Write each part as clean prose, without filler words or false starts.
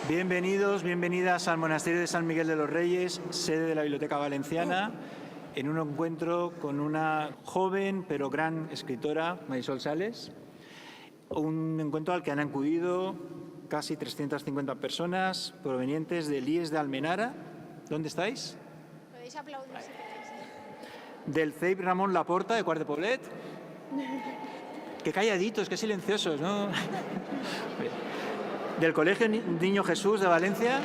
Bienvenidos, bienvenidas al Monasterio de San Miguel de los Reyes, sede de la Biblioteca Valenciana, en un encuentro con una joven pero gran escritora, Marisol Sales. Un encuentro al que han acudido casi 350 personas provenientes del IES de Almenara. ¿Dónde estáis? Podéis aplaudir si queréis. Del CEIP Ramón Laporta, de Quart de Poblet. Qué calladitos, qué silenciosos, ¿no? Del Colegio Niño Jesús de Valencia.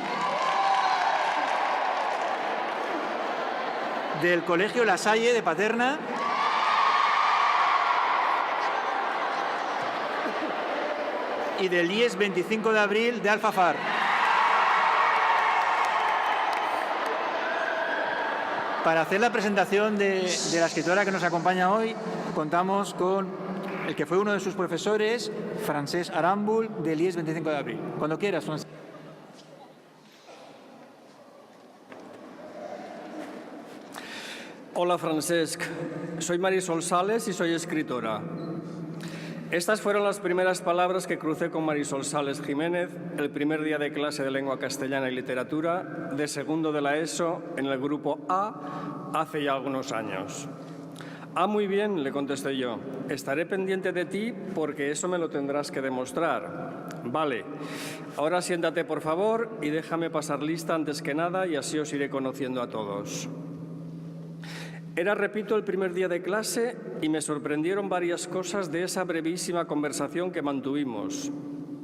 Del Colegio La Salle de Paterna. Y del IES 25 de abril de Alfafar. Para hacer la presentación de la escritora que nos acompaña hoy, contamos con el que fue uno de sus profesores, Francesc Arambul, del IES 25 de abril. Cuando quieras, Francesc. Hola, Francesc. Soy Marisol Sales y soy escritora. Estas fueron las primeras palabras que crucé con Marisol Sales Jiménez el primer día de clase de lengua castellana y literatura de segundo de la ESO en el grupo A hace ya algunos años. Ah, muy bien, le contesté yo. Estaré pendiente de ti porque eso me lo tendrás que demostrar. Vale. Ahora siéntate, por favor, y déjame pasar lista antes que nada y así os iré conociendo a todos. Era, repito, el primer día de clase y me sorprendieron varias cosas de esa brevísima conversación que mantuvimos.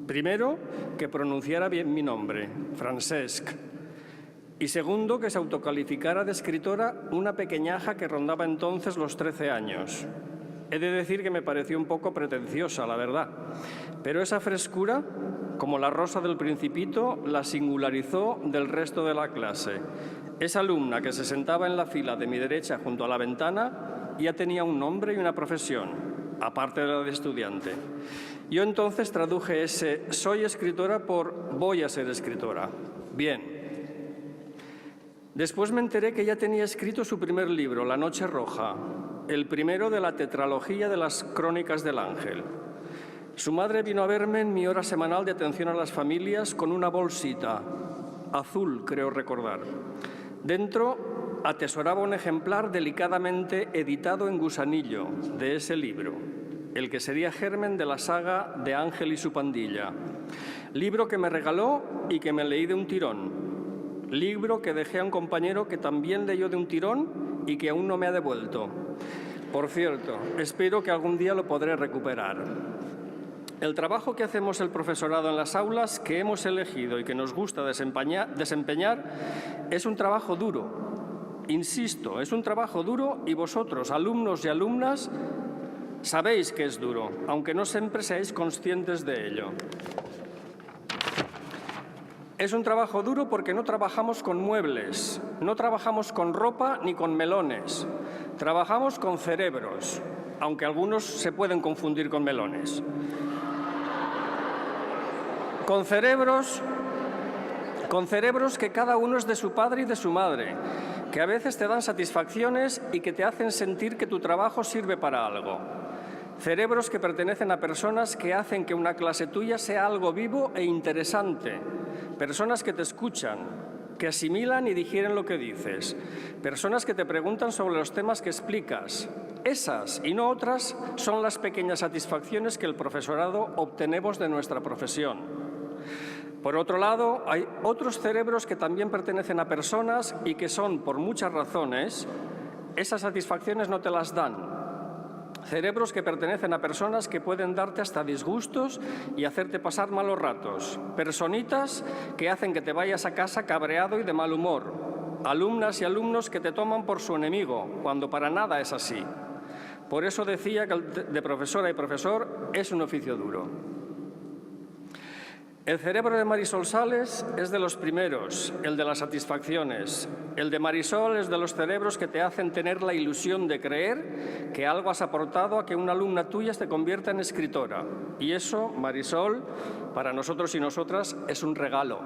Primero, que pronunciara bien mi nombre, Francesc. Y segundo, que se autocalificara de escritora una pequeñaja que rondaba entonces los 13 años. He de decir que me pareció un poco pretenciosa, la verdad. Pero esa frescura, como la rosa del Principito, la singularizó del resto de la clase. Esa alumna que se sentaba en la fila de mi derecha junto a la ventana ya tenía un nombre y una profesión, aparte de la de estudiante. Yo entonces traduje ese «soy escritora» por «voy a ser escritora». Bien. Después me enteré que ya tenía escrito su primer libro, La Noche Roja, el primero de la tetralogía de las Crónicas del Ángel. Su madre vino a verme en mi hora semanal de atención a las familias con una bolsita, azul creo recordar. Dentro atesoraba un ejemplar delicadamente editado en gusanillo de ese libro, el que sería germen de la saga de Ángel y su pandilla. Libro que me regaló y que me leí de un tirón. Libro que dejé a un compañero que también leyó de un tirón y que aún no me ha devuelto. Por cierto, espero que algún día lo podré recuperar. El trabajo que hacemos el profesorado en las aulas, que hemos elegido y que nos gusta desempeñar, es un trabajo duro. Insisto, es un trabajo duro y vosotros, alumnos y alumnas, sabéis que es duro, aunque no siempre seáis conscientes de ello. Es un trabajo duro porque no trabajamos con muebles, no trabajamos con ropa ni con melones. Trabajamos con cerebros, aunque algunos se pueden confundir con melones. Con cerebros que cada uno es de su padre y de su madre, que a veces te dan satisfacciones y que te hacen sentir que tu trabajo sirve para algo. Cerebros que pertenecen a personas que hacen que una clase tuya sea algo vivo e interesante. Personas que te escuchan, que asimilan y digieren lo que dices. Personas que te preguntan sobre los temas que explicas. Esas y no otras son las pequeñas satisfacciones que el profesorado obtenemos de nuestra profesión. Por otro lado, hay otros cerebros que también pertenecen a personas y que son, por muchas razones, esas satisfacciones no te las dan. Cerebros que pertenecen a personas que pueden darte hasta disgustos y hacerte pasar malos ratos. Personitas que hacen que te vayas a casa cabreado y de mal humor. Alumnas y alumnos que te toman por su enemigo, cuando para nada es así. Por eso decía que el de profesora y profesor es un oficio duro. El cerebro de Marisol Sales es de los primeros, el de las satisfacciones. El de Marisol es de los cerebros que te hacen tener la ilusión de creer que algo has aportado a que una alumna tuya se convierta en escritora. Y eso, Marisol, para nosotros y nosotras, es un regalo.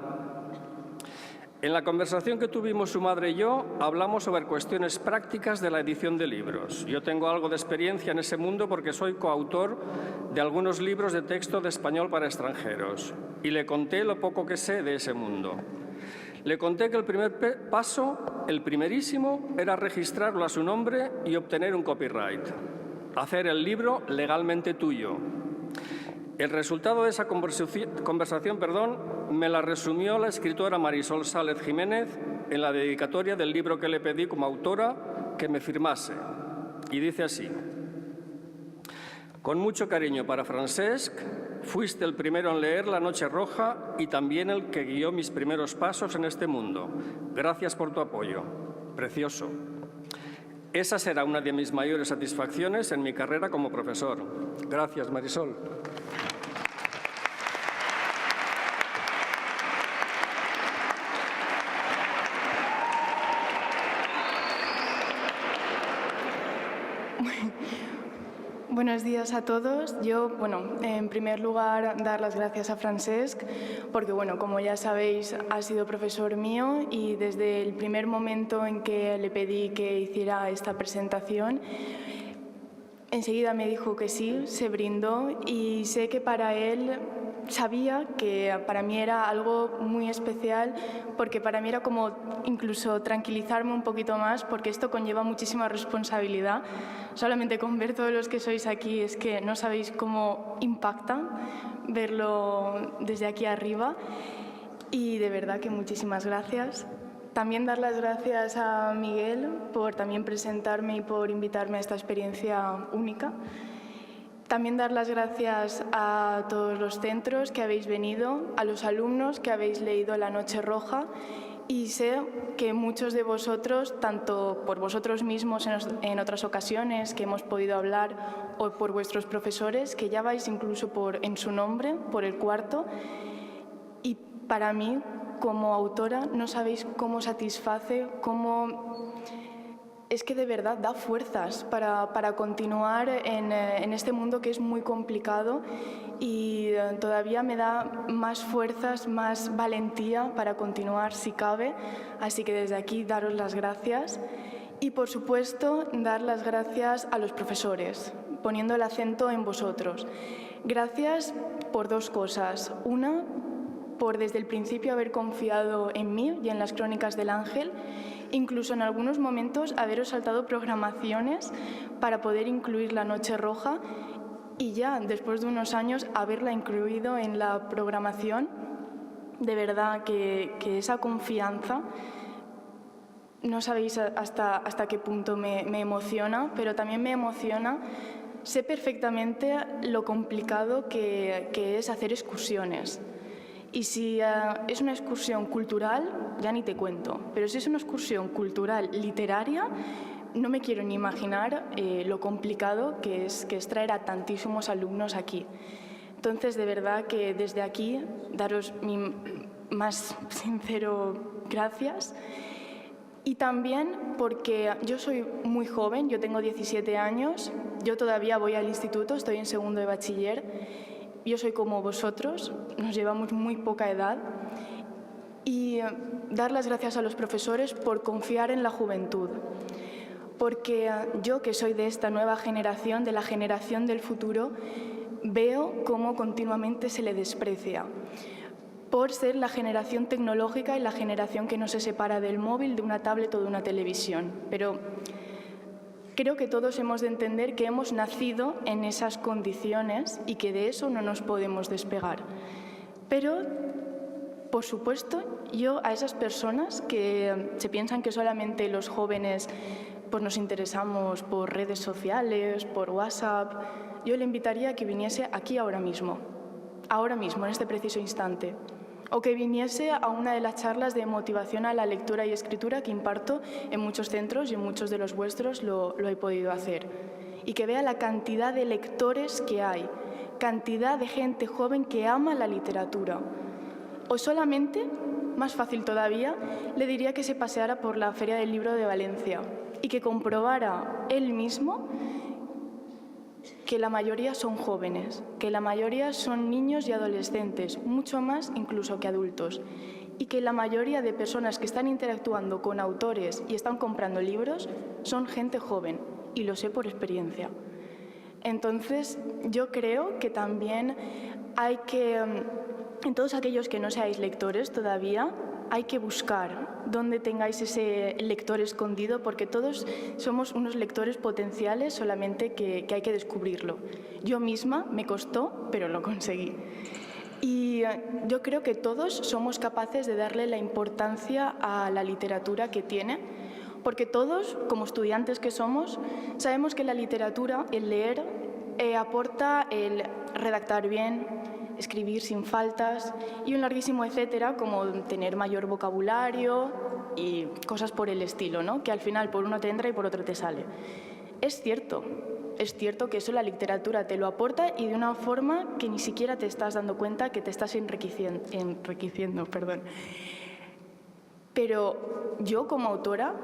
En la conversación que tuvimos su madre y yo, hablamos sobre cuestiones prácticas de la edición de libros. Yo tengo algo de experiencia en ese mundo porque soy coautor de algunos libros de texto de español para extranjeros y le conté lo poco que sé de ese mundo. Le conté que el primer paso, el primerísimo, era registrarlo a su nombre y obtener un copyright, hacer el libro legalmente tuyo. El resultado de esa conversación, me la resumió la escritora Marisol Sález Jiménez en la dedicatoria del libro que le pedí como autora que me firmase. Y dice así: con mucho cariño para Francesc, fuiste el primero en leer La Noche Roja y también el que guió mis primeros pasos en este mundo. Gracias por tu apoyo. Precioso. Esa será una de mis mayores satisfacciones en mi carrera como profesor. Gracias, Marisol. Buenos días a todos. Yo, en primer lugar, dar las gracias a Francesc, porque, como ya sabéis, ha sido profesor mío y desde el primer momento en que le pedí que hiciera esta presentación, enseguida me dijo que sí, se brindó y sé que para él sabía que para mí era algo muy especial, porque para mí era como incluso tranquilizarme un poquito más, porque esto conlleva muchísima responsabilidad. Solamente con ver todos los que sois aquí es que no sabéis cómo impacta verlo desde aquí arriba. Y de verdad que muchísimas gracias. También dar las gracias a Miguel por también presentarme y por invitarme a esta experiencia única. También dar las gracias a todos los centros que habéis venido, a los alumnos que habéis leído La Noche Roja, y sé que muchos de vosotros, tanto por vosotros mismos en otras ocasiones que hemos podido hablar o por vuestros profesores, que ya vais incluso en su nombre, por el cuarto, y para mí, como autora, no sabéis cómo satisface, es que de verdad da fuerzas para continuar en este mundo que es muy complicado, y todavía me da más fuerzas, más valentía para continuar si cabe. Así que desde aquí daros las gracias y, por supuesto, dar las gracias a los profesores, poniendo el acento en vosotros. Gracias por dos cosas. Una, por desde el principio haber confiado en mí y en las Crónicas del Ángel, incluso en algunos momentos haberos saltado programaciones para poder incluir La Noche Roja, y ya después de unos años haberla incluido en la programación. De verdad que esa confianza, no sabéis hasta qué punto me emociona, pero también me emociona. Sé perfectamente lo complicado que es hacer excursiones. Y si es una excursión cultural, ya ni te cuento. Pero si es una excursión cultural literaria, no me quiero ni imaginar lo complicado que es traer a tantísimos alumnos aquí. Entonces, de verdad que desde aquí daros mi más sincero gracias. Y también porque yo soy muy joven, yo tengo 17 años, yo todavía voy al instituto, estoy en segundo de bachiller. Yo soy como vosotros, nos llevamos muy poca edad, y dar las gracias a los profesores por confiar en la juventud, porque yo, que soy de esta nueva generación, de la generación del futuro, veo cómo continuamente se le desprecia por ser la generación tecnológica y la generación que no se separa del móvil, de una tablet o de una televisión. Pero creo que todos hemos de entender que hemos nacido en esas condiciones y que de eso no nos podemos despegar. Pero, por supuesto, yo a esas personas que se piensan que solamente los jóvenes pues nos interesamos por redes sociales, por WhatsApp, yo le invitaría a que viniese aquí ahora mismo, en este preciso instante. O que viniese a una de las charlas de motivación a la lectura y escritura que imparto en muchos centros, y en muchos de los vuestros lo he podido hacer. Y que vea la cantidad de lectores que hay, cantidad de gente joven que ama la literatura. O solamente, más fácil todavía, le diría que se paseara por la Feria del Libro de Valencia y que comprobara él mismo que la mayoría son jóvenes, que la mayoría son niños y adolescentes, mucho más incluso que adultos, y que la mayoría de personas que están interactuando con autores y están comprando libros son gente joven, y lo sé por experiencia. Entonces, yo creo que también hay que, en todos aquellos que no seáis lectores todavía, hay que buscar dónde tengáis ese lector escondido, porque todos somos unos lectores potenciales, solamente que hay que descubrirlo. Yo misma me costó, pero lo conseguí. Y yo creo que todos somos capaces de darle la importancia a la literatura que tiene, porque todos, como estudiantes que somos, sabemos que la literatura, el leer, aporta el redactar bien, escribir sin faltas y un larguísimo etcétera, como tener mayor vocabulario y cosas por el estilo, ¿no? Que al final por uno te entra y por otro te sale. Es cierto que eso la literatura te lo aporta y de una forma que ni siquiera te estás dando cuenta que te estás enriqueciendo. Pero yo como autora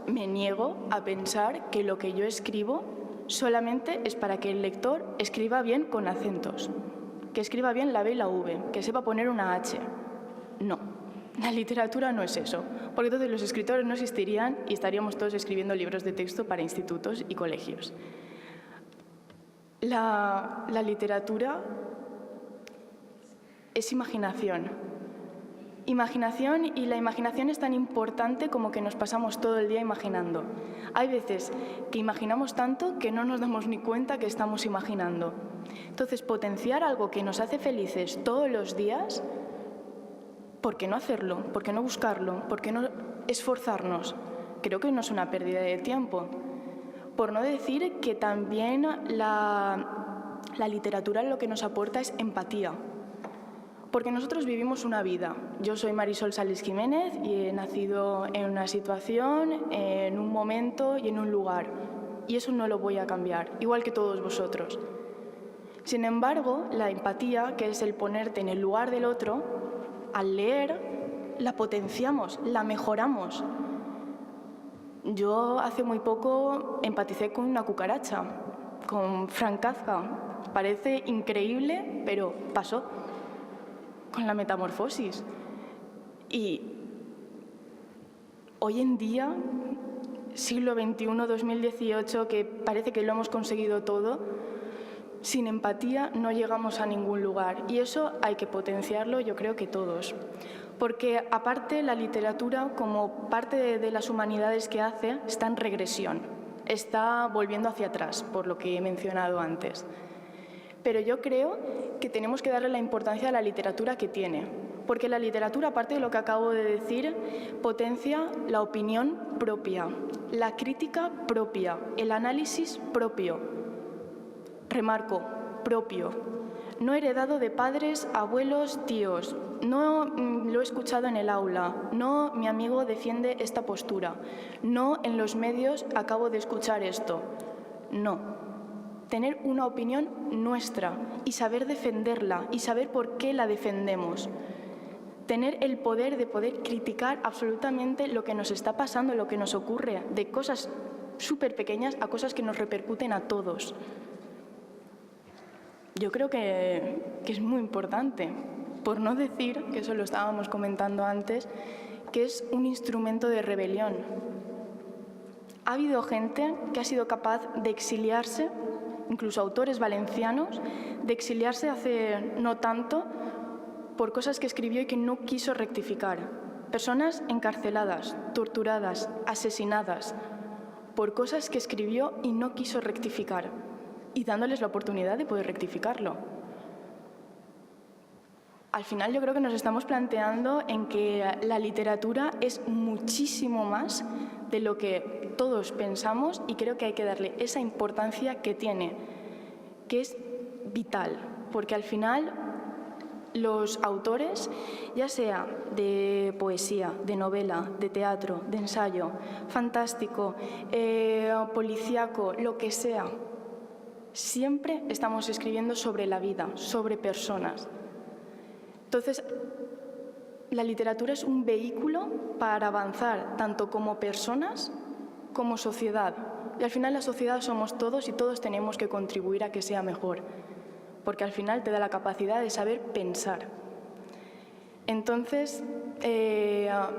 me niego a pensar que lo que yo escribo solamente es para que el lector escriba bien con acentos, que escriba bien la B y la V, que sepa poner una H. No, la literatura no es eso, porque entonces los escritores no existirían y estaríamos todos escribiendo libros de texto para institutos y colegios. La literatura es imaginación. Imaginación, y la imaginación es tan importante como que nos pasamos todo el día imaginando. Hay veces que imaginamos tanto que no nos damos ni cuenta que estamos imaginando. Entonces, potenciar algo que nos hace felices todos los días, ¿por qué no hacerlo? ¿Por qué no buscarlo? ¿Por qué no esforzarnos? Creo que no es una pérdida de tiempo. Por no decir que también la literatura lo que nos aporta es empatía. Porque nosotros vivimos una vida. Yo soy Marisol Sales Jiménez y he nacido en una situación, en un momento y en un lugar. Y eso no lo voy a cambiar, igual que todos vosotros. Sin embargo, la empatía, que es el ponerte en el lugar del otro, al leer la potenciamos, la mejoramos. Yo hace muy poco empaticé con una cucaracha, con Franz Kafka. Parece increíble, pero pasó. Con la metamorfosis. Y hoy en día, siglo XXI, 2018, que parece que lo hemos conseguido todo, sin empatía no llegamos a ningún lugar. Y eso hay que potenciarlo, yo creo que todos. Porque aparte la literatura, como parte de las humanidades que hace, está en regresión. Está volviendo hacia atrás, por lo que he mencionado antes. Pero yo creo que tenemos que darle la importancia a la literatura que tiene, porque la literatura, aparte de lo que acabo de decir, potencia la opinión propia, la crítica propia, el análisis propio. Remarco, propio. No heredado de padres, abuelos, tíos. No lo he escuchado en el aula. No, mi amigo defiende esta postura. No, en los medios acabo de escuchar esto. No. Tener una opinión nuestra y saber defenderla y saber por qué la defendemos. Tener el poder de poder criticar absolutamente lo que nos está pasando, lo que nos ocurre, de cosas súper pequeñas a cosas que nos repercuten a todos. Yo creo que es muy importante, por no decir, que eso lo estábamos comentando antes, que es un instrumento de rebelión. Ha habido gente que ha sido capaz de exiliarse, incluso autores valencianos, de exiliarse hace no tanto por cosas que escribió y que no quiso rectificar. Personas encarceladas, torturadas, asesinadas por cosas que escribió y no quiso rectificar, y dándoles la oportunidad de poder rectificarlo. Al final yo creo que nos estamos planteando en que la literatura es muchísimo más de lo que todos pensamos, y creo que hay que darle esa importancia que tiene, que es vital, porque al final los autores, ya sea de poesía, de novela, de teatro, de ensayo, fantástico, policíaco, lo que sea, siempre estamos escribiendo sobre la vida, sobre personas. Entonces, la literatura es un vehículo para avanzar tanto como personas como sociedad. Y al final la sociedad somos todos y todos tenemos que contribuir a que sea mejor, porque al final te da la capacidad de saber pensar. Entonces, ha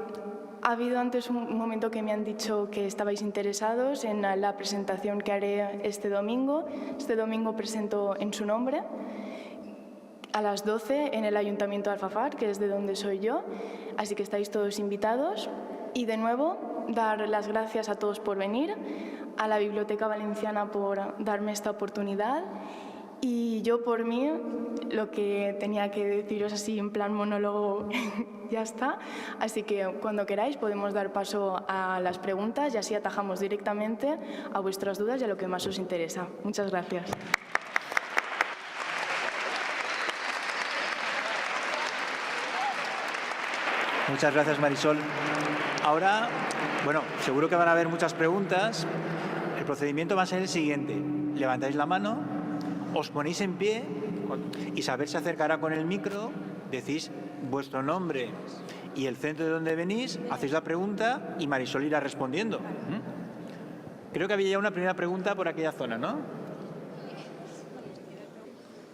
habido antes un momento que me han dicho que estabais interesados en la presentación que haré este domingo. Este domingo presento en su nombre a las 12 en el Ayuntamiento de Alfafar, que es de donde soy yo, así que estáis todos invitados. Y de nuevo, dar las gracias a todos por venir, a la Biblioteca Valenciana por darme esta oportunidad. Y yo por mí, lo que tenía que deciros así en plan monólogo ya está. Así que cuando queráis podemos dar paso a las preguntas y así atajamos directamente a vuestras dudas y a lo que más os interesa. Muchas gracias. Muchas gracias, Marisol. Ahora, bueno, seguro que van a haber muchas preguntas. El procedimiento va a ser el siguiente. Levantáis la mano, os ponéis en pie, Isabel se acercará con el micro, decís vuestro nombre y el centro de donde venís, hacéis la pregunta y Marisol irá respondiendo. Creo que había ya una primera pregunta por aquella zona, ¿no?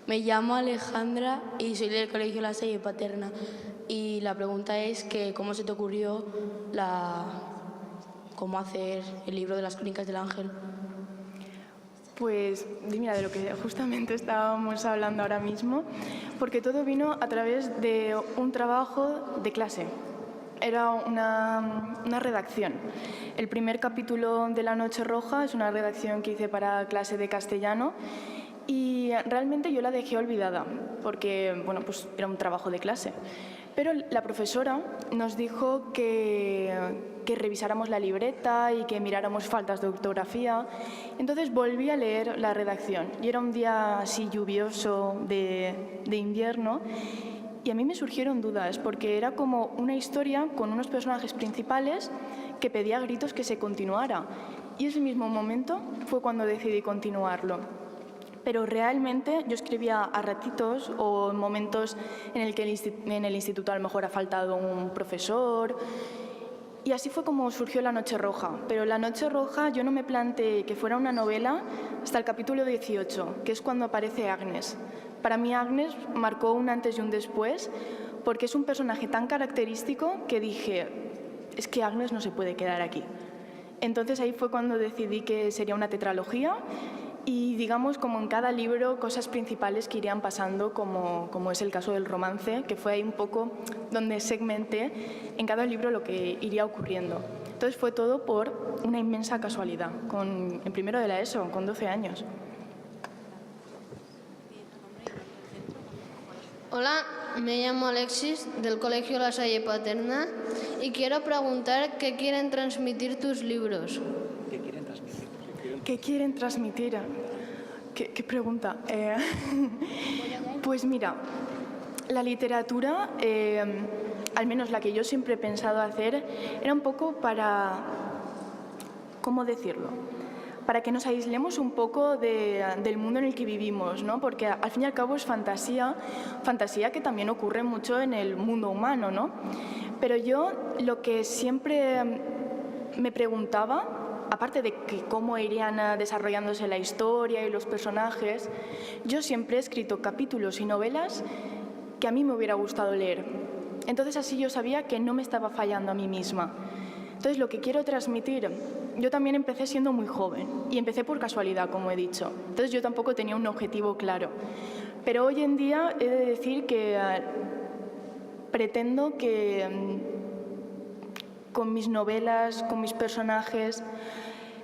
Me llamo Alejandra y soy del Colegio La Salle Paterna. Y la pregunta es que cómo se te ocurrió cómo hacer el libro de las Crónicas del Ángel. Pues mira, de lo que justamente estábamos hablando ahora mismo, porque todo vino a través de un trabajo de clase. Era una redacción. El primer capítulo de La Noche Roja es una redacción que hice para clase de castellano y realmente yo la dejé olvidada porque, bueno, pues era un trabajo de clase. Pero la profesora nos dijo que revisáramos la libreta y que miráramos faltas de ortografía. Entonces volví a leer la redacción y era un día así lluvioso de invierno y a mí me surgieron dudas porque era como una historia con unos personajes principales que pedía a gritos que se continuara. Y ese mismo momento fue cuando decidí continuarlo. Pero realmente yo escribía a ratitos o en momentos en el que en el instituto a lo mejor ha faltado un profesor. Y así fue como surgió La Noche Roja. Pero La Noche Roja yo no me planteé que fuera una novela hasta el capítulo 18, que es cuando aparece Agnes. Para mí Agnes marcó un antes y un después porque es un personaje tan característico que dije, es que Agnes no se puede quedar aquí. Entonces ahí fue cuando decidí que sería una tetralogía y digamos como en cada libro cosas principales que irían pasando como es el caso del romance, que fue ahí un poco donde segmenté en cada libro lo que iría ocurriendo. Entonces fue todo por una inmensa casualidad, en primero de la ESO, con 12 años. Hola, me llamo Alexis, del Colegio La Salle Paterna, y quiero preguntar qué quieren transmitir tus libros. ¿Qué quieren transmitir? ¿Qué pregunta? Pues mira, la literatura, al menos la que yo siempre he pensado hacer, era un poco para, ¿cómo decirlo?, para que nos aislemos un poco del mundo en el que vivimos, ¿no? Porque al fin y al cabo es fantasía que también ocurre mucho en el mundo humano, ¿no? Pero yo lo que siempre me preguntaba, aparte de que cómo irían desarrollándose la historia y los personajes, yo siempre he escrito capítulos y novelas que a mí me hubiera gustado leer. Entonces así yo sabía que no me estaba fallando a mí misma. Entonces lo que quiero transmitir, yo también empecé siendo muy joven y empecé por casualidad, como he dicho. Entonces yo tampoco tenía un objetivo claro. Pero hoy en día he de decir que pretendo que con mis novelas, con mis personajes,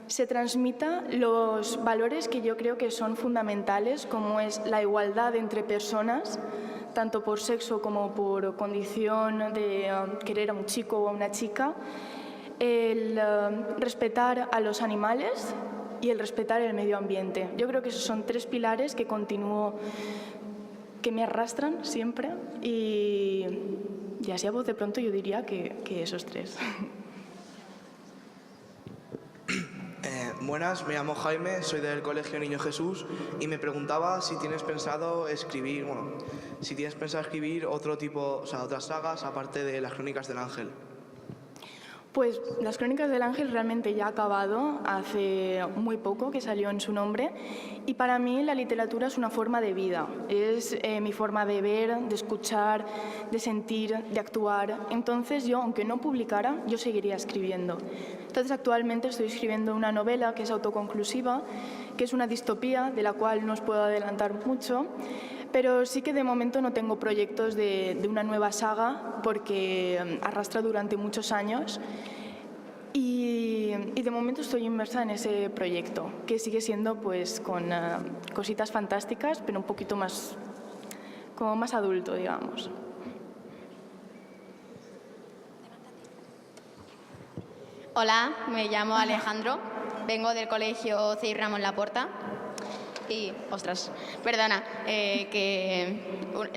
se transmita los valores que yo creo que son fundamentales, como es la igualdad entre personas, tanto por sexo como por condición de querer a un chico o a una chica, el respetar a los animales y el respetar el medio ambiente. Yo creo que esos son tres pilares que continúo, que me arrastran siempre y así a voz de pronto yo diría que esos tres. Buenas, me llamo Jaime, soy del Colegio Niño Jesús y me preguntaba si tienes pensado escribir, otro tipo, o sea, otras sagas aparte de las Crónicas del Ángel. Pues Las Crónicas del Ángel realmente ya ha acabado hace muy poco, que salió en su nombre, y para mí la literatura es una forma de vida, es mi forma de ver, de escuchar, de sentir, de actuar. Entonces yo, aunque no publicara, yo seguiría escribiendo. Entonces actualmente estoy escribiendo una novela que es autoconclusiva, que es una distopía de la cual no os puedo adelantar mucho, pero sí que de momento no tengo proyectos de una nueva saga porque arrastra durante muchos años y de momento estoy inmersa en ese proyecto, que sigue siendo pues con cositas fantásticas, pero un poquito más, como más adulto, digamos. Hola, me llamo Alejandro, vengo del colegio CEI Ramón Laporta y, ostras, perdona,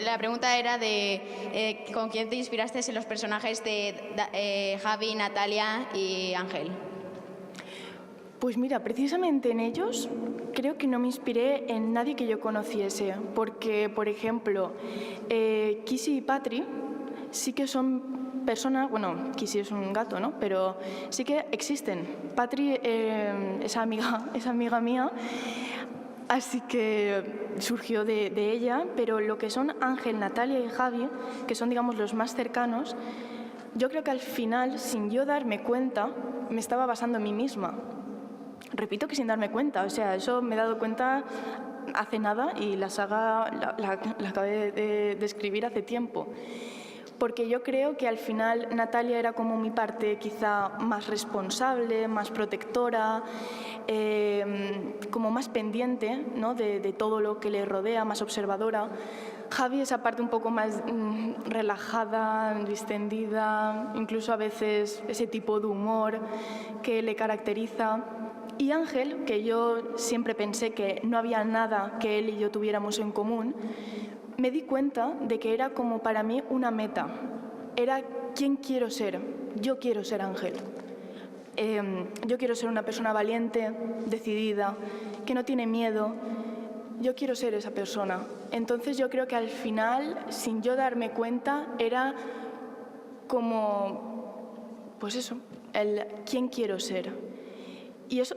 la pregunta era de ¿con quién te inspiraste en los personajes de Javi, Natalia y Ángel? Pues mira, precisamente en ellos creo que no me inspiré en nadie que yo conociese, porque, por ejemplo, Kissy y Patri sí que son personas, bueno, Kissy es un gato, ¿no? Pero sí que existen. Patri es amiga mía, así que surgió de ella, pero lo que son Ángel, Natalia y Javi, que son, digamos, los más cercanos, yo creo que al final, sin yo darme cuenta, me estaba basando en mí misma. Repito que sin darme cuenta, o sea, eso me he dado cuenta hace nada y la saga la acabé de escribir hace tiempo. Porque yo creo que al final Natalia era como mi parte quizá más responsable, más protectora, como más pendiente, ¿no? de todo lo que le rodea, más observadora. Javi esa parte un poco más relajada, distendida, incluso a veces ese tipo de humor que le caracteriza. Y Ángel, que yo siempre pensé que no había nada que él y yo tuviéramos en común, me di cuenta de que era como para mí una meta. Era quién quiero ser. Yo quiero ser Ángel. Yo quiero ser una persona valiente, decidida, que no tiene miedo. Yo quiero ser esa persona. Entonces yo creo que al final, sin yo darme cuenta, era como, pues eso, el quién quiero ser. Y eso,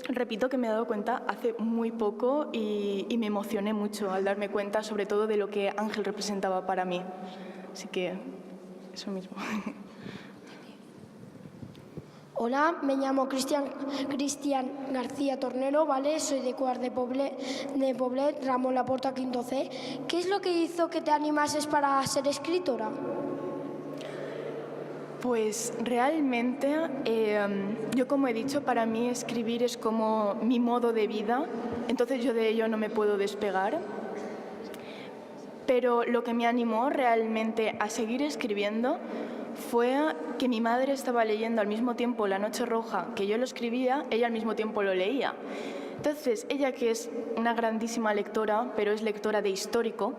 repito que me he dado cuenta hace muy poco y me emocioné mucho al darme cuenta, sobre todo de lo que Ángel representaba para mí. Así que eso mismo. Hola, me llamo Cristian García Tornero, ¿vale? Soy de Cuart de Poblet, Ramón Laporta, quinto C. ¿Qué es lo que hizo que te animases para ser escritora? Pues realmente, yo como he dicho, para mí escribir es como mi modo de vida, entonces yo de ello no me puedo despegar. Pero lo que me animó realmente a seguir escribiendo fue que mi madre estaba leyendo al mismo tiempo La Noche Roja que yo lo escribía, ella al mismo tiempo lo leía. Entonces, ella que es una grandísima lectora, pero es lectora de histórico,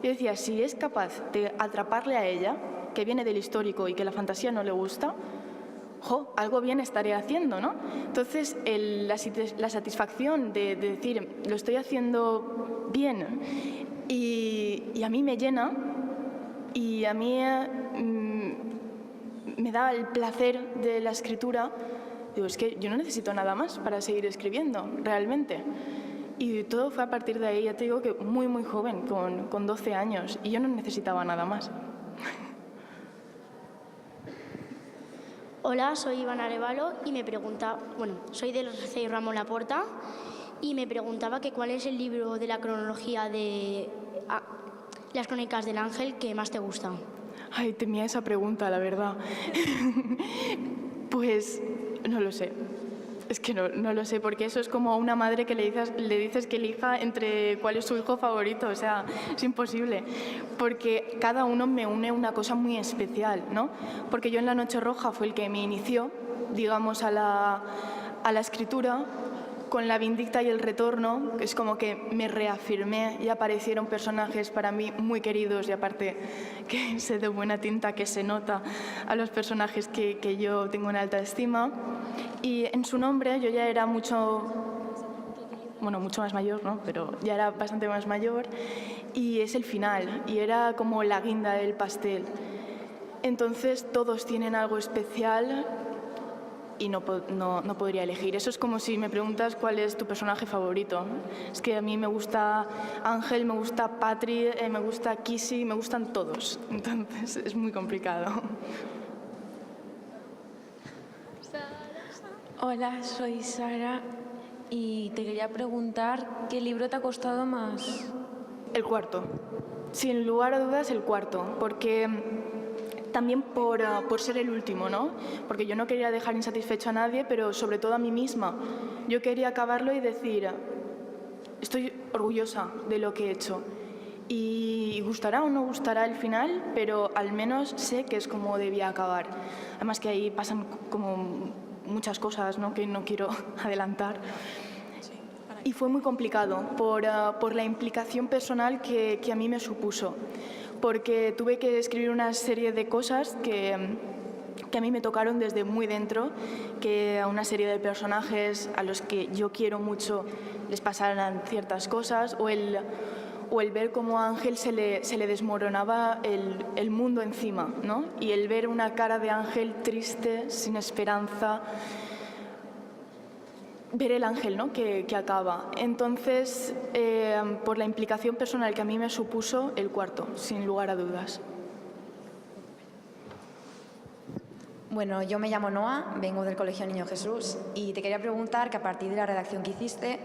yo decía, si es capaz de atraparle a ella, que viene del histórico y que la fantasía no le gusta, algo bien estaré haciendo, ¿no? Entonces, la satisfacción de decir, lo estoy haciendo bien y a mí me llena y a mí me da el placer de la escritura, digo, es que yo no necesito nada más para seguir escribiendo, realmente. Y todo fue a partir de ahí, ya te digo que muy, muy joven, con 12 años, y yo no necesitaba nada más. Hola, soy Iván Arevalo y me pregunta, soy del CEI Ramón Laporta y me preguntaba que cuál es el libro de la cronología de Las Crónicas del Ángel que más te gusta. Ay, temía esa pregunta, la verdad. Pues no lo sé. Es que no lo sé, porque eso es como a una madre que le dices que elija entre cuál es su hijo favorito, o sea, es imposible. Porque cada uno me une una cosa muy especial, ¿no? Porque yo en La Noche Roja fue el que me inició, digamos, a la escritura. Con La Vindicta y El Retorno, es como que me reafirmé y aparecieron personajes para mí muy queridos y aparte que sé de buena tinta que se nota a los personajes que yo tengo en alta estima. Y en su nombre yo ya era mucho más mayor, ¿no? Pero ya era bastante más mayor y es el final y era como la guinda del pastel. Entonces todos tienen algo especial y no podría elegir. Eso es como si me preguntas cuál es tu personaje favorito. Es que a mí me gusta Ángel, me gusta Patri, me gusta Kissy, me gustan todos. Entonces es muy complicado. Hola, soy Sara y te quería preguntar ¿qué libro te ha costado más? El cuarto. Sin lugar a dudas, el cuarto. Porque también por ser el último, ¿no? Porque yo no quería dejar insatisfecho a nadie, pero sobre todo a mí misma. Yo quería acabarlo y decir, estoy orgullosa de lo que he hecho. Y gustará o no gustará el final, pero al menos sé que es como debía acabar. Además que ahí pasan como muchas cosas, ¿no? Que no quiero adelantar. Y fue muy complicado por la implicación personal que a mí me supuso. Porque tuve que escribir una serie de cosas que a mí me tocaron desde muy dentro, que a una serie de personajes a los que yo quiero mucho les pasaran ciertas cosas, o el ver cómo a Ángel se le desmoronaba el mundo encima, ¿no? Y el ver una cara de Ángel triste, sin esperanza, ver el ángel, ¿no? que acaba. Entonces, por la implicación personal que a mí me supuso, el cuarto, sin lugar a dudas. Bueno, yo me llamo Noa, vengo del Colegio Niño Jesús y te quería preguntar que a partir de la redacción que hiciste,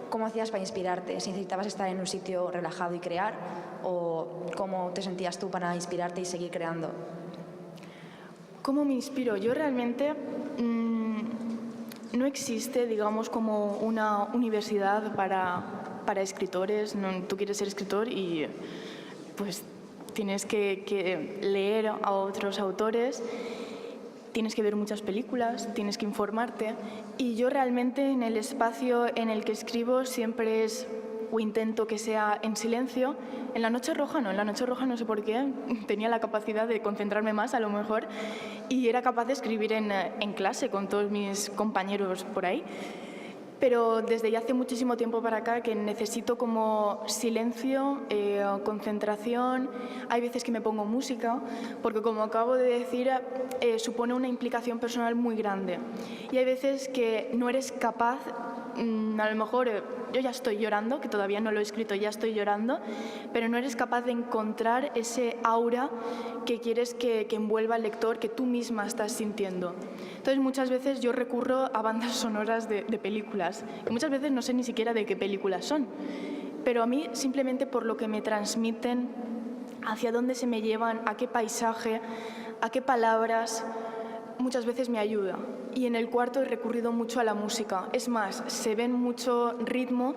¿cómo hacías para inspirarte? ¿Si necesitabas estar en un sitio relajado y crear o cómo te sentías tú para inspirarte y seguir creando? ¿Cómo me inspiro? Yo realmente no existe, digamos, como una universidad para escritores. No, tú quieres ser escritor y pues tienes que leer a otros autores. Tienes que ver muchas películas, tienes que informarte. Y yo realmente en el espacio en el que escribo siempre o intento que sea en silencio. En la noche roja no sé por qué, tenía la capacidad de concentrarme más a lo mejor y era capaz de escribir en clase con todos mis compañeros por ahí. Pero desde ya hace muchísimo tiempo para acá que necesito como silencio, concentración. Hay veces que me pongo música, porque como acabo de decir, supone una implicación personal muy grande. Y hay veces que no eres capaz, a lo mejor yo ya estoy llorando, que todavía no lo he escrito, ya estoy llorando, pero no eres capaz de encontrar ese aura que quieres que envuelva al lector, que tú misma estás sintiendo. Entonces muchas veces yo recurro a bandas sonoras de películas, que muchas veces no sé ni siquiera de qué películas son, pero a mí simplemente por lo que me transmiten, hacia dónde se me llevan, a qué paisaje, a qué palabras, muchas veces me ayuda. Y en el cuarto he recurrido mucho a la música. Es más, se ven mucho ritmo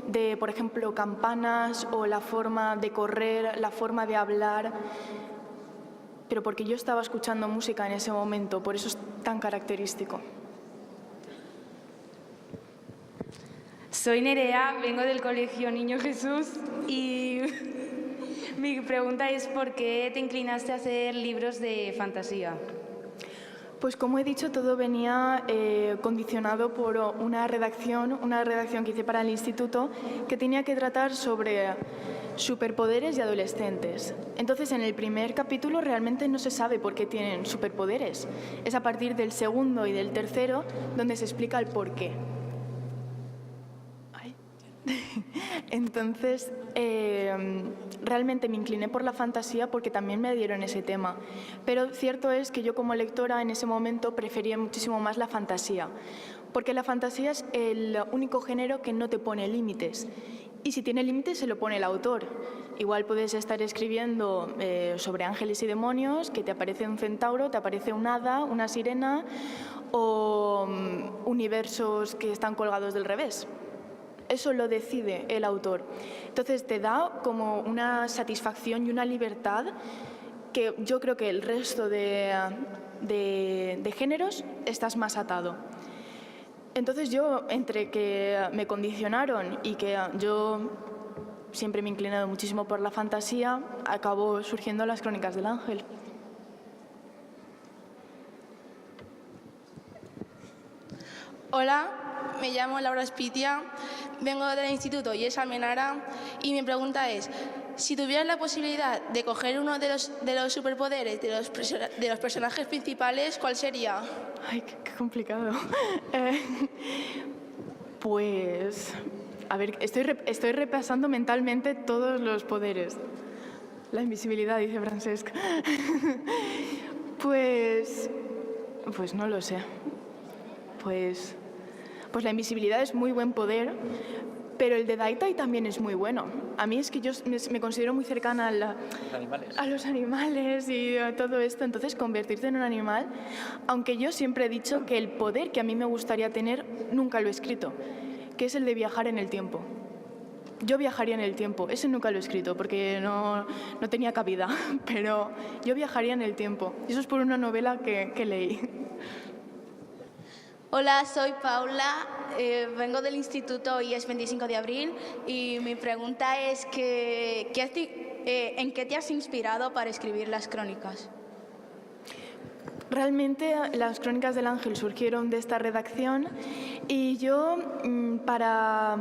de, por ejemplo, campanas o la forma de correr, la forma de hablar, pero porque yo estaba escuchando música en ese momento, por eso es tan característico. Soy Nerea, vengo del Colegio Niño Jesús y mi pregunta es ¿por qué te inclinaste a hacer libros de fantasía? Pues como he dicho, todo venía condicionado por una redacción que hice para el instituto que tenía que tratar sobre superpoderes y adolescentes. Entonces, en el primer capítulo realmente no se sabe por qué tienen superpoderes. Es a partir del segundo y del tercero donde se explica el por qué. Entonces, realmente me incliné por la fantasía porque también me dieron ese tema. Pero cierto es que yo como lectora en ese momento prefería muchísimo más la fantasía, porque la fantasía es el único género que no te pone límites. Y si tiene límites se lo pone el autor. Igual puedes estar escribiendo sobre ángeles y demonios, que te aparece un centauro, te aparece un hada, una sirena o universos que están colgados del revés. Eso lo decide el autor. Entonces te da como una satisfacción y una libertad que yo creo que el resto de géneros estás más atado. Entonces yo, entre que me condicionaron y que yo siempre me he inclinado muchísimo por la fantasía, acabó surgiendo Las Crónicas del Ángel. Hola, me llamo Laura Espitia, vengo del Instituto Yes Almenara y mi pregunta es, Si tuvieras la posibilidad de coger uno de los superpoderes de los personajes principales, ¿cuál sería? Ay, qué complicado. Pues, a ver, estoy repasando mentalmente todos los poderes. La invisibilidad, dice Francesc. Pues no lo sé. Pues la invisibilidad es muy buen poder, pero el de Daitai también es muy bueno. A mí es que yo me considero muy cercana a los animales y a todo esto. Entonces, convertirte en un animal, aunque yo siempre he dicho que el poder que a mí me gustaría tener, nunca lo he escrito, que es el de viajar en el tiempo. Yo viajaría en el tiempo, ese nunca lo he escrito porque no tenía cabida, pero yo viajaría en el tiempo. Y eso es por una novela que leí. Hola, soy Paula, vengo del instituto y es 25 de abril y mi pregunta es ¿en qué te has inspirado para escribir las crónicas? Realmente las Crónicas del Ángel surgieron de esta redacción y yo para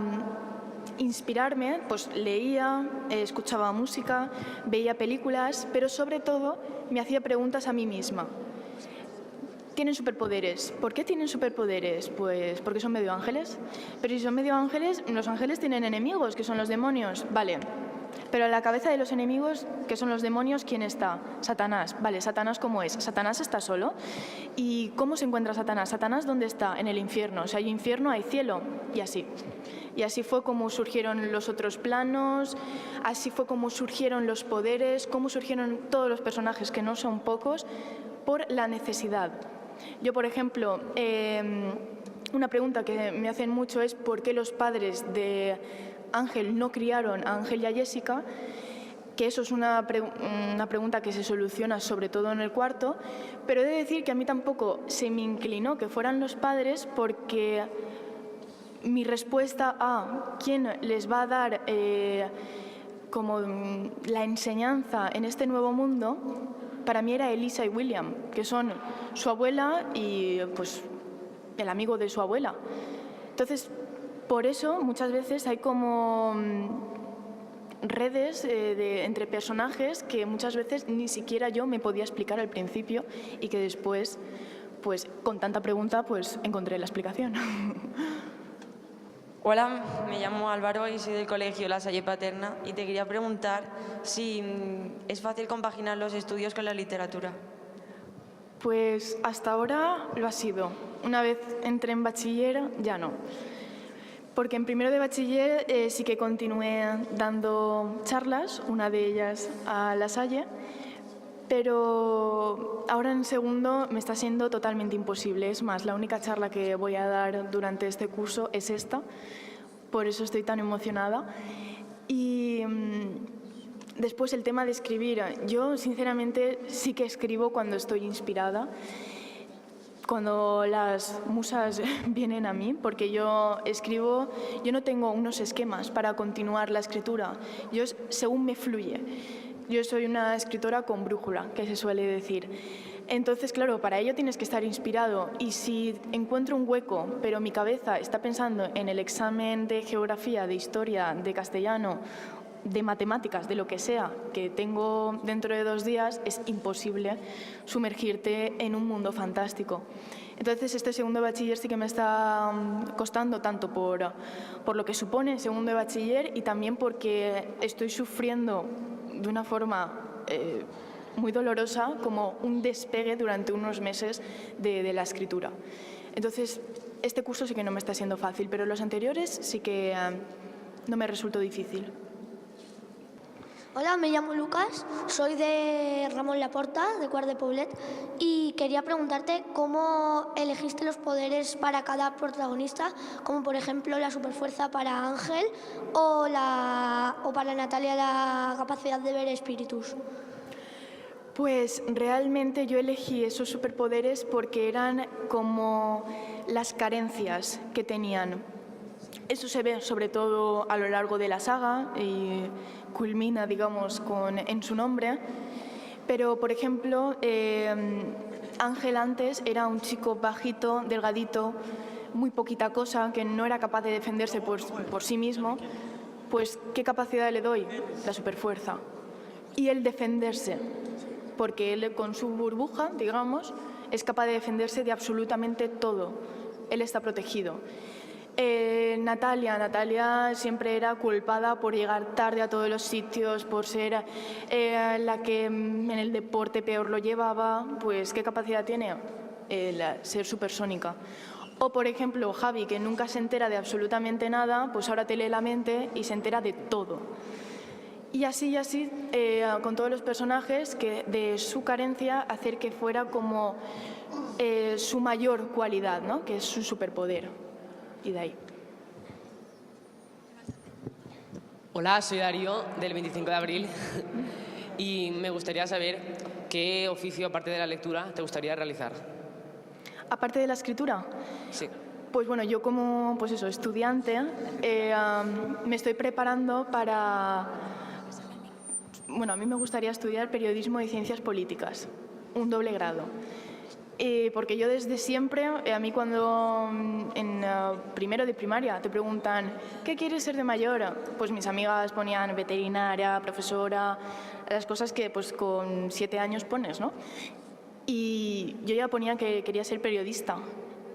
inspirarme pues leía, escuchaba música, veía películas, pero sobre todo me hacía preguntas a mí misma. ¿Tienen superpoderes? ¿Por qué tienen superpoderes? Pues porque son medio ángeles. Pero si son medio ángeles, los ángeles tienen enemigos, que son los demonios. Vale. Pero a la cabeza de los enemigos, que son los demonios, ¿quién está? Satanás. Vale, ¿Satanás cómo es? ¿Satanás está solo? ¿Y cómo se encuentra Satanás? ¿Satanás dónde está? En el infierno. Si hay infierno, hay cielo. Y así. Y así fue como surgieron los otros planos, así fue como surgieron los poderes, cómo surgieron todos los personajes, que no son pocos, por la necesidad. Yo, por ejemplo, una pregunta que me hacen mucho es ¿por qué los padres de Ángel no criaron a Ángel y a Jessica? Que eso es una pregunta que se soluciona sobre todo en el cuarto, pero he de decir que a mí tampoco se me inclinó que fueran los padres porque mi respuesta a quién les va a dar como la enseñanza en este nuevo mundo, para mí era Elisa y William, que son su abuela y pues el amigo de su abuela. Entonces, por eso muchas veces hay como redes entre personajes que muchas veces ni siquiera yo me podía explicar al principio y que después, pues con tanta pregunta, pues encontré la explicación. Hola, me llamo Álvaro y soy del colegio La Salle Paterna y te quería preguntar si es fácil compaginar los estudios con la literatura. Pues hasta ahora lo ha sido. Una vez entré en bachiller, ya no. Porque en primero de bachiller sí que continué dando charlas, una de ellas a La Salle, pero ahora en segundo me está siendo totalmente imposible. Es más, la única charla que voy a dar durante este curso es esta, por eso estoy tan emocionada. Y después el tema de escribir. Yo sinceramente sí que escribo cuando estoy inspirada, cuando las musas vienen a mí, porque yo escribo, yo no tengo unos esquemas para continuar la escritura, yo según me fluye. Yo soy una escritora con brújula, que se suele decir. Entonces, claro, para ello tienes que estar inspirado y si encuentro un hueco, pero mi cabeza está pensando en el examen de geografía, de historia, de castellano, de matemáticas, de lo que sea que tengo dentro de 2 días, es imposible sumergirte en un mundo fantástico. Entonces, este segundo de bachiller sí que me está costando tanto por lo que supone segundo de bachiller y también porque estoy sufriendo de una forma muy dolorosa como un despegue durante unos meses de la escritura. Entonces, este curso sí que no me está siendo fácil, pero los anteriores sí que no me resultó difícil. Hola, me llamo Lucas, soy de Ramón Laporta, de Cuart de Poblet, y quería preguntarte cómo elegiste los poderes para cada protagonista, como por ejemplo la superfuerza para Ángel o para Natalia la capacidad de ver espíritus. Pues realmente yo elegí esos superpoderes porque eran como las carencias que tenían. Eso se ve sobre todo a lo largo de la saga y culmina, digamos, en su nombre. Pero, por ejemplo, Ángel antes era un chico bajito, delgadito, muy poquita cosa, que no era capaz de defenderse por sí mismo. Pues, ¿qué capacidad le doy? La superfuerza. Y el defenderse, porque él con su burbuja, digamos, es capaz de defenderse de absolutamente todo. Él está protegido. Natalia siempre era culpada por llegar tarde a todos los sitios, por ser la que en el deporte peor lo llevaba. Pues, ¿qué capacidad tiene? Ser supersónica. O, por ejemplo, Javi, que nunca se entera de absolutamente nada, pues ahora te lee la mente y se entera de todo. Y así, con todos los personajes, que de su carencia hacer que fuera como su mayor cualidad, ¿no? Que es su superpoder. Y de ahí. Hola, soy Darío, del 25 de abril, y me gustaría saber qué oficio, aparte de la lectura, te gustaría realizar. Aparte de la escritura. Sí. Pues bueno, yo como estudiante me estoy preparando para... Bueno, a mí me gustaría estudiar periodismo y ciencias políticas, un doble grado. Porque yo desde siempre, a mí cuando en primero de primaria te preguntan ¿qué quieres ser de mayor? Pues mis amigas ponían veterinaria, profesora, las cosas que pues con 7 años pones, ¿no? Y yo ya ponía que quería ser periodista.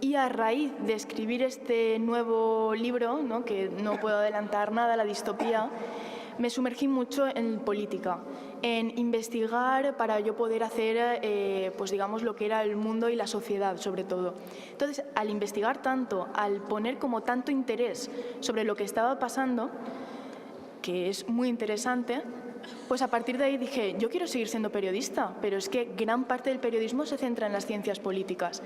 Y a raíz de escribir este nuevo libro, ¿no? Que no puedo adelantar nada, La distopía, me sumergí mucho en política, en investigar para yo poder hacer, pues digamos, lo que era el mundo y la sociedad, sobre todo. Entonces, al investigar tanto, al poner como tanto interés sobre lo que estaba pasando, que es muy interesante, pues a partir de ahí dije, yo quiero seguir siendo periodista, pero es que gran parte del periodismo se centra en las ciencias políticas.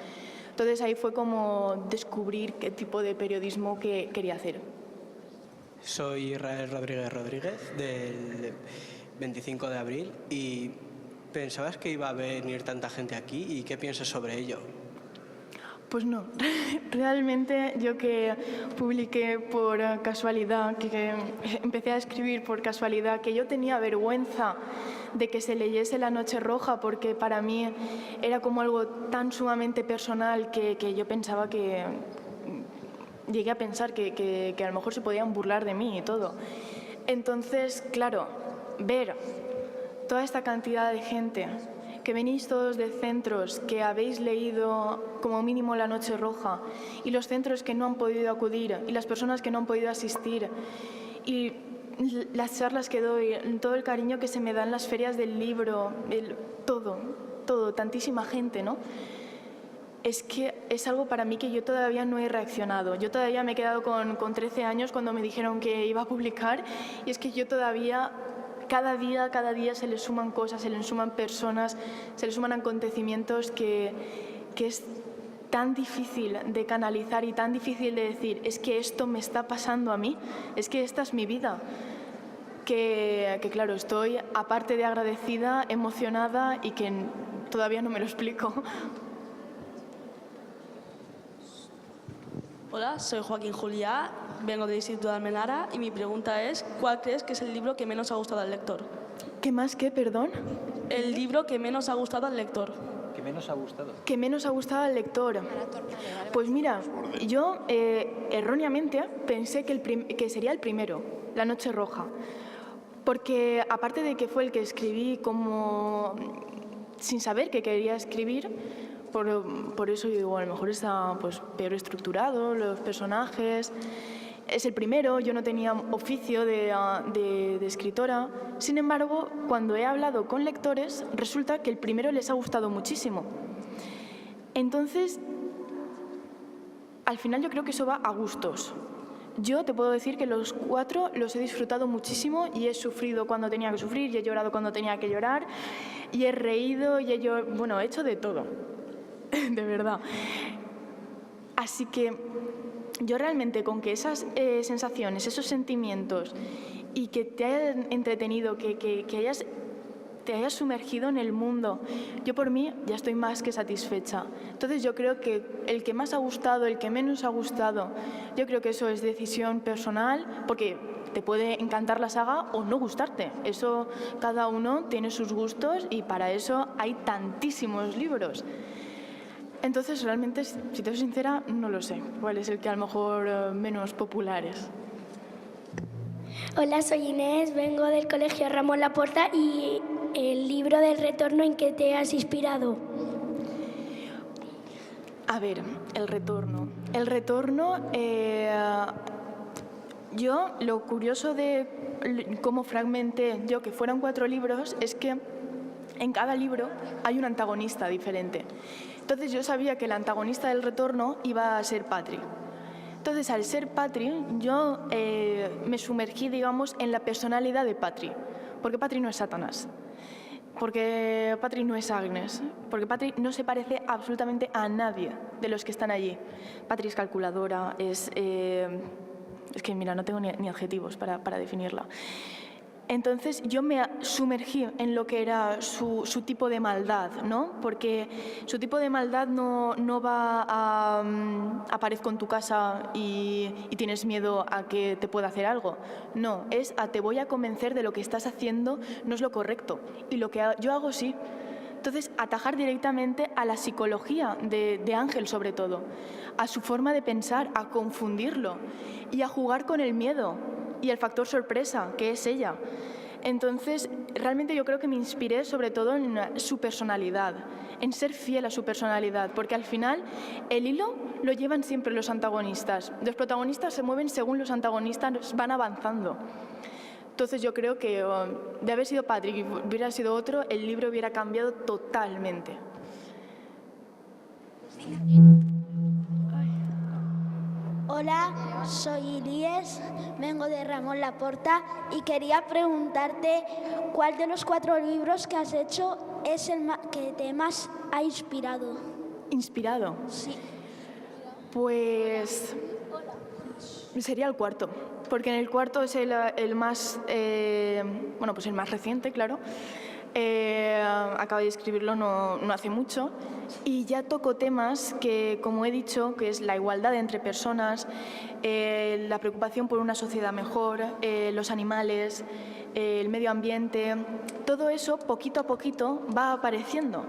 Entonces ahí fue como descubrir qué tipo de periodismo que quería hacer. Soy Israel Rodríguez, del 25 de abril, y ¿pensabas que iba a venir tanta gente aquí y qué piensas sobre ello? Pues no, realmente yo que publiqué por casualidad, que empecé a escribir por casualidad, que yo tenía vergüenza de que se leyese La Noche Roja porque para mí era como algo tan sumamente personal que yo pensaba que... Llegué a pensar que a lo mejor se podían burlar de mí y todo. Entonces, claro, ver toda esta cantidad de gente, que venís todos de centros que habéis leído como mínimo La Noche Roja, y los centros que no han podido acudir, y las personas que no han podido asistir, y las charlas que doy, todo el cariño que se me da en las ferias del libro, todo, tantísima gente, ¿no? Es que es algo para mí que yo todavía no he reaccionado. Yo todavía me he quedado con 13 años cuando me dijeron que iba a publicar, y es que yo todavía... Cada día se le suman cosas, se le suman personas, se le suman acontecimientos que es tan difícil de canalizar y tan difícil de decir, es que esto me está pasando a mí, es que esta es mi vida. Que claro, estoy aparte de agradecida, emocionada y que todavía no me lo explico. Hola, soy Joaquín Juliá, vengo del Instituto de Almenara y mi pregunta es, ¿cuál crees que es el libro que menos ha gustado al lector? ¿Qué más qué, perdón? El libro que menos ha gustado al lector. ¿Qué menos ha gustado? ¿Qué menos ha gustado al lector? Pues mira, yo erróneamente pensé que sería el primero, La Noche Roja, porque aparte de que fue el que escribí como sin saber que quería escribir, por eso yo digo, a lo mejor está pues, peor estructurado, los personajes. Es el primero, yo no tenía oficio de escritora. Sin embargo, cuando he hablado con lectores, resulta que el primero les ha gustado muchísimo. Entonces, al final yo creo que eso va a gustos. Yo te puedo decir que los 4 los he disfrutado muchísimo y he sufrido cuando tenía que sufrir, y he llorado cuando tenía que llorar, y he reído, y he hecho de todo. De verdad. Así que yo realmente con que esas sensaciones, esos sentimientos y que te hayan entretenido, que te hayas sumergido en el mundo, yo por mí ya estoy más que satisfecha. Entonces yo creo que el que más ha gustado, el que menos ha gustado, yo creo que eso es decisión personal, porque te puede encantar la saga o no gustarte. Eso cada uno tiene sus gustos y para eso hay tantísimos libros. Entonces, realmente, si te soy sincera, no lo sé cuál es el que a lo mejor menos popular es. Hola, soy Inés, vengo del Colegio Ramón Laporta y el libro del retorno, ¿en qué te has inspirado? A ver, el retorno. El retorno, yo lo curioso de cómo fragmenté yo que fueran 4 libros es que en cada libro hay un antagonista diferente. Entonces yo sabía que el antagonista del retorno iba a ser Patri. Entonces, al ser Patri, yo me sumergí, digamos, en la personalidad de Patri. Porque Patri no es Satanás. Porque Patri no es Agnes. Porque Patri no se parece absolutamente a nadie de los que están allí. Patri es calculadora, es que, mira, no tengo ni adjetivos para definirla. Entonces yo me sumergí en lo que era su tipo de maldad, ¿no? Porque su tipo de maldad no va a aparezco en tu casa y tienes miedo a que te pueda hacer algo. No, es a te voy a convencer de lo que estás haciendo no es lo correcto. Y lo que yo hago sí. Entonces, atajar directamente a la psicología de Ángel, sobre todo, a su forma de pensar, a confundirlo y a jugar con el miedo y el factor sorpresa, que es ella. Entonces, realmente yo creo que me inspiré sobre todo en su personalidad, en ser fiel a su personalidad, porque al final el hilo lo llevan siempre los antagonistas. Los protagonistas se mueven según los antagonistas van avanzando. Entonces yo creo que de haber sido Patrick y hubiera sido otro, el libro hubiera cambiado totalmente. Hola, soy Ilíes, vengo de Ramón Laporta y quería preguntarte cuál de los 4 libros que has hecho es el que te más ha inspirado. ¿Inspirado? Sí. Pues sería el 4, porque en el 4 es el más, pues el más reciente, claro. Acabo de escribirlo no hace mucho y ya toco temas que, como he dicho, que es la igualdad entre personas, la preocupación por una sociedad mejor, los animales, el medio ambiente, todo eso poquito a poquito va apareciendo.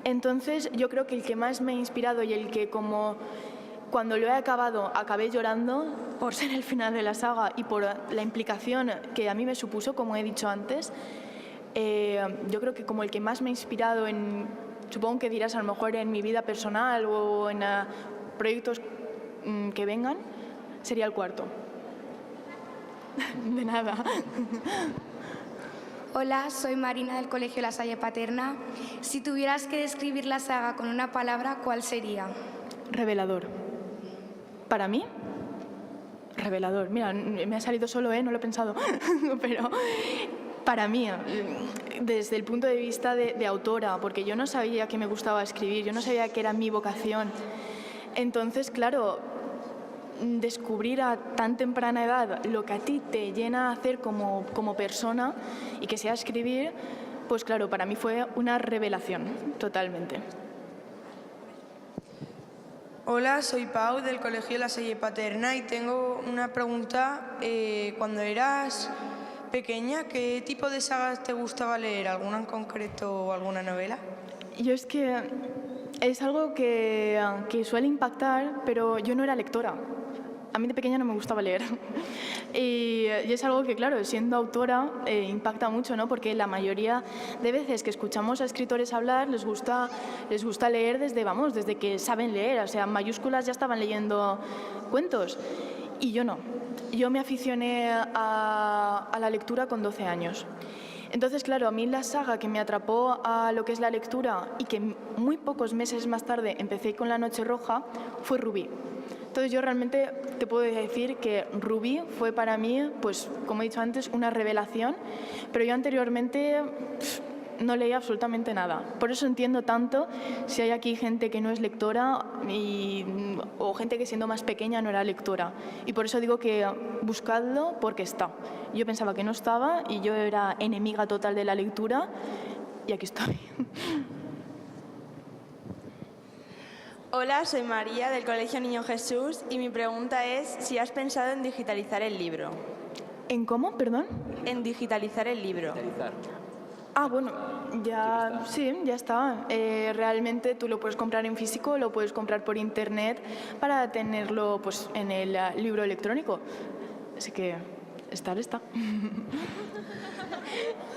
Entonces yo creo que el que más me ha inspirado y el que cuando lo he acabado acabé llorando por ser el final de la saga y por la implicación que a mí me supuso, como he dicho antes, yo creo que como el que más me ha inspirado supongo que dirás a lo mejor en mi vida personal o en proyectos que vengan, sería el 4. De nada. Hola, soy Marina del Colegio La Salle Paterna. Si tuvieras que describir la saga con una palabra, ¿cuál sería? Revelador. Para mí, revelador. Mira, me ha salido solo, no lo he pensado, pero para mí, desde el punto de vista de autora, porque yo no sabía que me gustaba escribir, yo no sabía que era mi vocación. Entonces, claro, descubrir a tan temprana edad lo que a ti te llena a hacer como persona y que sea escribir, pues claro, para mí fue una revelación, totalmente. Hola, soy Pau del Colegio La Salle Paterna y tengo una pregunta. Cuando eras pequeña, ¿qué tipo de sagas te gustaba leer? ¿Alguna en concreto o alguna novela? Yo es que es algo que suele impactar, pero yo no era lectora. A mí de pequeña no me gustaba leer. Y es algo que, claro, siendo autora impacta mucho, ¿no? Porque la mayoría de veces que escuchamos a escritores hablar les gusta leer desde que saben leer. O sea, en mayúsculas ya estaban leyendo cuentos. Y yo no. Yo me aficioné a la lectura con 12 años. Entonces, claro, a mí la saga que me atrapó a lo que es la lectura y que muy pocos meses más tarde empecé con La Noche Roja fue Rubí. Entonces yo realmente te puedo decir que Rubí fue para mí, pues como he dicho antes, una revelación, pero yo anteriormente no leía absolutamente nada. Por eso entiendo tanto si hay aquí gente que no es lectora o gente que siendo más pequeña no era lectora. Y por eso digo que buscadlo porque está. Yo pensaba que no estaba y yo era enemiga total de la lectura y aquí estoy. Hola, soy María del Colegio Niño Jesús y mi pregunta es si has pensado en digitalizar el libro. ¿En cómo, perdón? En digitalizar el libro. Bueno, ya está. Realmente tú lo puedes comprar en físico, lo puedes comprar por internet para tenerlo pues, en el libro electrónico. Así que estar está.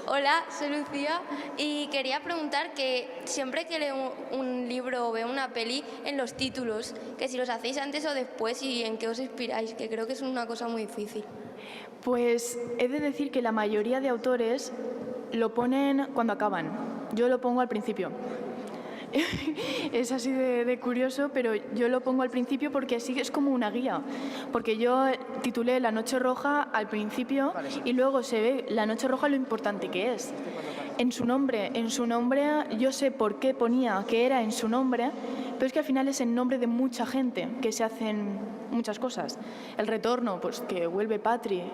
Hola, soy Lucía y quería preguntar que siempre que leo un libro o veo una peli, en los títulos, que si los hacéis antes o después y en qué os inspiráis, que creo que es una cosa muy difícil. Pues he de decir que la mayoría de autores lo ponen cuando acaban. Yo lo pongo al principio. Es así de curioso, pero yo lo pongo al principio porque así es como una guía. Porque yo titulé La Noche Roja al principio y luego se ve La Noche Roja lo importante que es. En su nombre yo sé por qué ponía que era en su nombre, pero es que al final es en nombre de mucha gente que se hacen muchas cosas. El retorno, pues que vuelve Patri.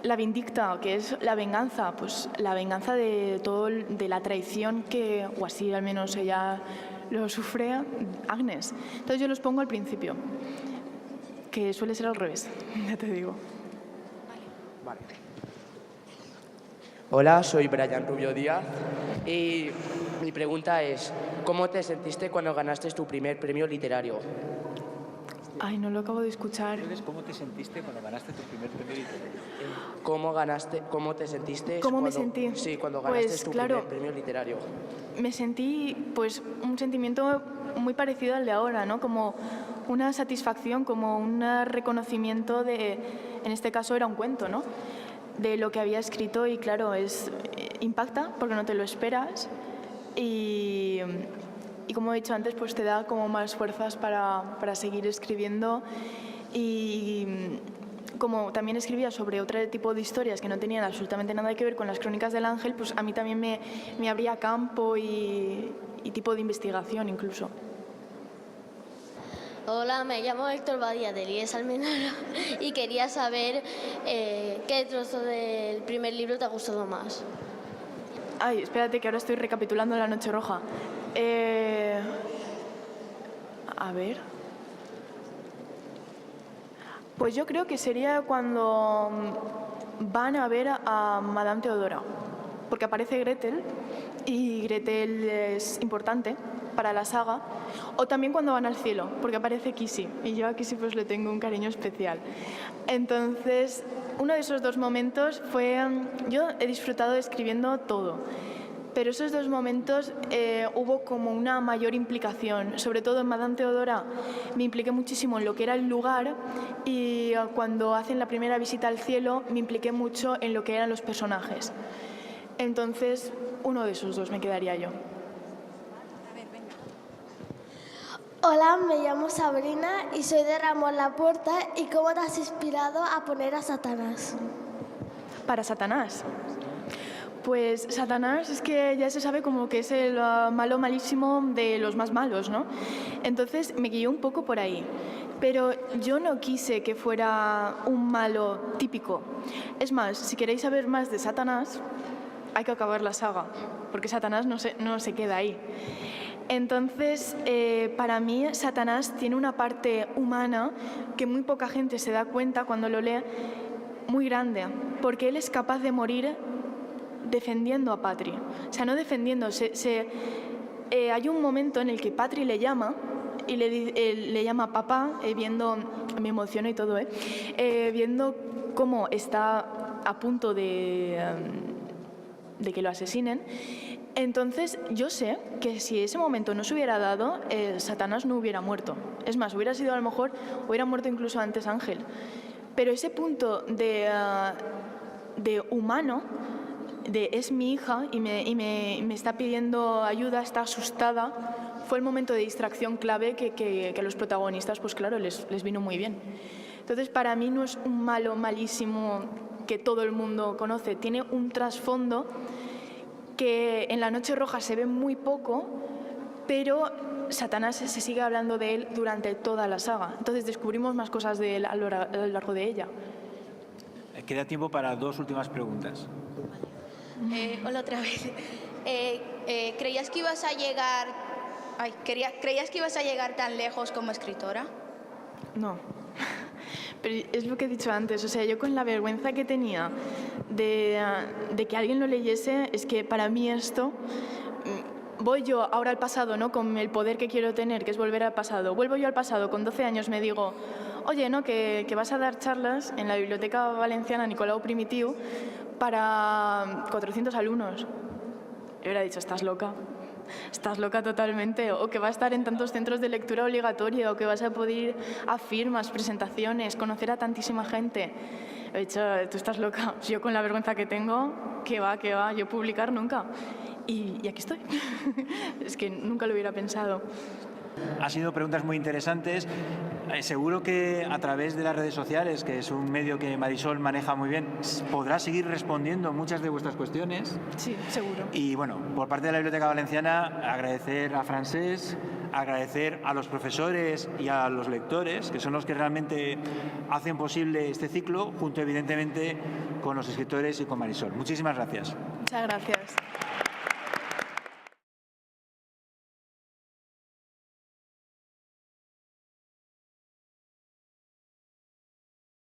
La vindicta, que es la venganza, pues la venganza de todo, de la traición que, o así al menos ella lo sufre, Agnes. Entonces yo los pongo al principio, que suele ser al revés, ya te digo. Vale. Hola, soy Brian Rubio Díaz y mi pregunta es, ¿cómo te sentiste cuando ganaste tu primer premio literario? Ay, no lo acabo de escuchar. ¿Cómo te sentiste cuando ganaste tu primer premio literario? ¿Cómo te sentiste? ¿Cómo me sentí? Sí, cuando ganaste pues, tu claro, primer premio literario. Me sentí pues un sentimiento muy parecido al de ahora, ¿no? Como una satisfacción, como un reconocimiento de, en este caso era un cuento, ¿no? De lo que había escrito y claro, impacta porque no te lo esperas y como he dicho antes, pues te da como más fuerzas para seguir escribiendo y como también escribía sobre otro tipo de historias que no tenían absolutamente nada que ver con las Crónicas del Ángel, pues a mí también me abría campo y tipo de investigación incluso. Hola, me llamo Héctor Badía de IES Almenara y quería saber qué trozo del primer libro te ha gustado más. Ay, espérate que ahora estoy recapitulando La Noche Roja. A ver. Pues yo creo que sería cuando van a ver a Madame Teodora, porque aparece Gretel y Gretel es importante para la saga, o también cuando van al cielo, porque aparece Kisi y yo a Kisi pues le tengo un cariño especial. Entonces, uno de esos dos momentos fue, yo he disfrutado escribiendo todo, pero esos dos momentos hubo como una mayor implicación, sobre todo en Madame Teodora me impliqué muchísimo en lo que era el lugar y cuando hacen la primera visita al cielo me impliqué mucho en lo que eran los personajes. Entonces, uno de esos dos me quedaría yo. Hola, me llamo Sabrina y soy de Ramón Laporta. ¿Y cómo te has inspirado a poner a Satanás? Para Satanás. Pues Satanás es que ya se sabe como que es el malo malísimo de los más malos, ¿no? Entonces me guió un poco por ahí. Pero yo no quise que fuera un malo típico. Es más, si queréis saber más de Satanás, hay que acabar la saga, porque Satanás no se queda ahí. Entonces, para mí, Satanás tiene una parte humana que muy poca gente se da cuenta cuando lo lee, muy grande, porque él es capaz de morir defendiendo a Patri. O sea, no defendiendo, hay un momento en el que Patri le llama y le llama papá, viendo, me emociono y todo, viendo cómo está a punto de que lo asesinen. Entonces, yo sé que si ese momento no se hubiera dado, Satanás no hubiera muerto. Es más, hubiera sido a lo mejor, hubiera muerto incluso antes Ángel. Pero ese punto de humano, de es mi hija y me está pidiendo ayuda, está asustada, fue el momento de distracción clave que a los protagonistas, pues claro, les vino muy bien. Entonces, para mí no es un malo malísimo que todo el mundo conoce, tiene un trasfondo que en La Noche Roja se ve muy poco, pero Satanás se sigue hablando de él durante toda la saga. Entonces descubrimos más cosas de él a lo largo de ella. Queda tiempo para dos últimas preguntas. Hola otra vez. ¿Creías que ibas a llegar... ¿Creías que ibas a llegar tan lejos como escritora? No. Pero es lo que he dicho antes, o sea, yo con la vergüenza que tenía de que alguien lo leyese, es que para mí esto, voy yo ahora al pasado, ¿no? Con el poder que quiero tener, que es volver al pasado, vuelvo yo al pasado, con 12 años me digo, oye, no, que vas a dar charlas en la Biblioteca Valenciana Nicolau Primitiu para 400 alumnos. Yo hubiera dicho, estás loca totalmente, o que va a estar en tantos centros de lectura obligatoria, o que vas a poder ir a firmas, presentaciones, conocer a tantísima gente. He dicho, tú estás loca, yo con la vergüenza que tengo, que va, yo publicar nunca. Y aquí estoy. Es que nunca lo hubiera pensado. Han sido preguntas muy interesantes. Seguro que a través de las redes sociales, que es un medio que Marisol maneja muy bien, podrá seguir respondiendo muchas de vuestras cuestiones. Sí, seguro. Y bueno, por parte de la Biblioteca Valenciana, agradecer a Francesc, agradecer a los profesores y a los lectores, que son los que realmente hacen posible este ciclo, junto evidentemente con los escritores y con Marisol. Muchísimas gracias. Muchas gracias.